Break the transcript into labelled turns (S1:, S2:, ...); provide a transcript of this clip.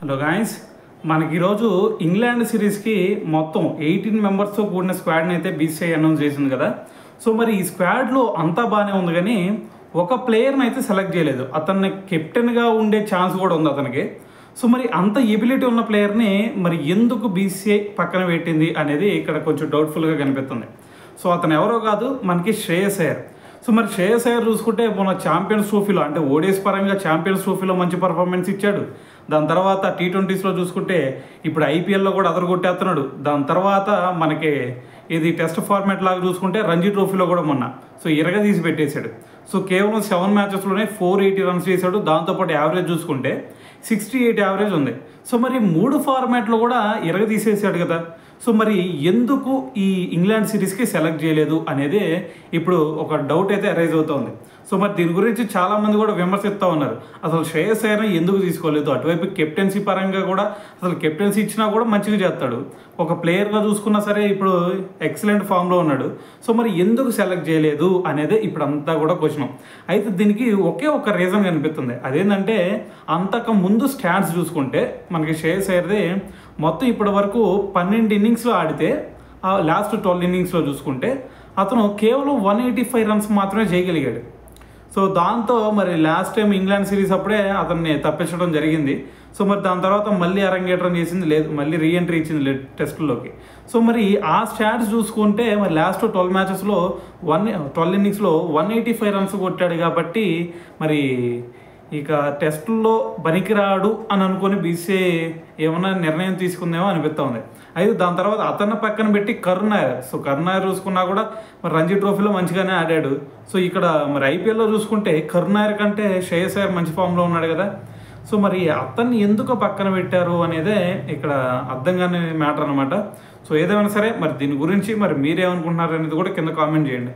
S1: Hello guys, మనకి ఈరోజు England సిరీస్కి మొత్తం 18 మెంబర్స్తో కూడిన స్క్వాడ్ని అయితే బీసీఐ అనౌన్స్ చేసింది కదా. సో మరి ఈ స్క్వాడ్లో అంతా బాగానే ఉంది, కానీ ఒక ప్లేయర్ని అయితే సెలెక్ట్ చేయలేదు. అతన్ని కెప్టెన్గా ఉండే ఛాన్స్ కూడా ఉంది అతనికి. సో మరి అంత ఎబిలిటీ ఉన్న ప్లేయర్ని మరి ఎందుకు బీసీఐ పక్కన పెట్టింది అనేది ఇక్కడ కొంచెం డౌట్ఫుల్గా కనిపిస్తుంది. సో అతను ఎవరో కాదు, మనకి శ్రేయస్ అయ్యర్. సో మరి శ్రేయస్ అయ్యర్ చూసుకుంటే మన ఛాంపియన్స్ ట్రోఫీలో అంటే ఓడిఎస్ పరంగా ఛాంపియన్స్ ట్రోఫీలో మంచి పర్ఫార్మెన్స్ ఇచ్చాడు. దాని తర్వాత T20స్లో చూసుకుంటే ఇప్పుడు ఐపీఎల్లో కూడా అదరగొట్టేస్తున్నాడు. దాని తర్వాత మనకి ఇది టెస్ట్ ఫార్మాట్ లాగా చూసుకుంటే రంజీ ట్రోఫీలో కూడా మొన్న తీసి పెట్టేశాడు. సో కేవలం 7 మ్యాచెస్లోనే 480 రన్స్ చేశాడు. దాంతోపాటు యావరేజ్ చూసుకుంటే 68 యావరేజ్ ఉంది. సో మరి 3 ఫార్మాట్లో కూడా తీసేసాడు కదా. సో మరి ఎందుకు ఈ ఇంగ్లాండ్ సిరీస్కి సెలెక్ట్ చేయలేదు అనేది ఇప్పుడు ఒక డౌట్ అయితే అరైజ్ అవుతుంది. సో మరి దీని గురించి చాలామంది కూడా విమర్శిస్తూ ఉన్నారు. అసలు శ్రేయస్ అయ్యర్ని ఎందుకు తీసుకోలేదు? అటువైపు కెప్టెన్సీ పరంగా కూడా అసలు కెప్టెన్సీ ఇచ్చినా కూడా మంచిగా చేస్తాడు. ఒక ప్లేయర్గా చూసుకున్నా సరే ఇప్పుడు ఎక్సలెంట్ ఫామ్లో ఉన్నాడు. సో మరి ఎందుకు సెలెక్ట్ చేయలేదు అనేది ఇప్పుడు అంతా కూడా క్వశ్చన్. అయితే దీనికి ఒకే ఒక రీజన్ కనిపిస్తుంది. అదేంటంటే అంతకు ముందు స్టాట్స్ చూసుకుంటే మనకి శ్రేయస్ అయ్యర్ది మొత్తం ఇప్పటి వరకు 12 ఇన్నింగ్స్లో ఆడితే లాస్ట్ 12 ఇన్నింగ్స్లో చూసుకుంటే అతను కేవలం 185 రన్స్ మాత్రమే చేయగలిగాడు. సో దాంతో మరి లాస్ట్ టైం ఇంగ్లాండ్ సిరీస్ అప్పుడే అతన్ని తప్పించడం జరిగింది. సో మరి దాని తర్వాత మళ్ళీ అరంగేట్రం చేసింది లేదు, మళ్ళీ రీఎంట్రీ ఇచ్చింది లేదు టెస్టుల్లోకి. సో మరి ఆ స్టాట్స్ చూసుకుంటే మరి లాస్ట్ 12 మ్యాచెస్లో 12 ఇన్నింగ్స్లో 185 రన్స్ కొట్టాడు. కాబట్టి మరి ఇక టెస్టుల్లో పనికిరాడు అని అనుకుని బీసీఐ ఏమన్నా నిర్ణయం తీసుకుందేమో అనిపిస్తూ ఉంది. అయితే దాని తర్వాత అతన్ని పక్కన పెట్టి కరుణ్ నాయర్ చూసుకున్నా కూడా మరి రంజీ ట్రోఫీలో మంచిగానే ఆడాడు. సో ఇక్కడ మరి ఐపీఎల్లో చూసుకుంటే కరుణ్ నాయర్ కంటే శ్రేయస్ అయ్యర్ మంచి ఫామ్లో ఉన్నాడు కదా. సో మరి అతన్ని ఎందుకు పక్కన పెట్టారు అనేదే ఇక్కడ అర్థం కాని మ్యాటర్ అనమాట. సో ఏదేమైనా సరే మరి దీని గురించి మరి మీరేమనుకుంటున్నారు అనేది కూడా కింద కామెంట్ చేయండి.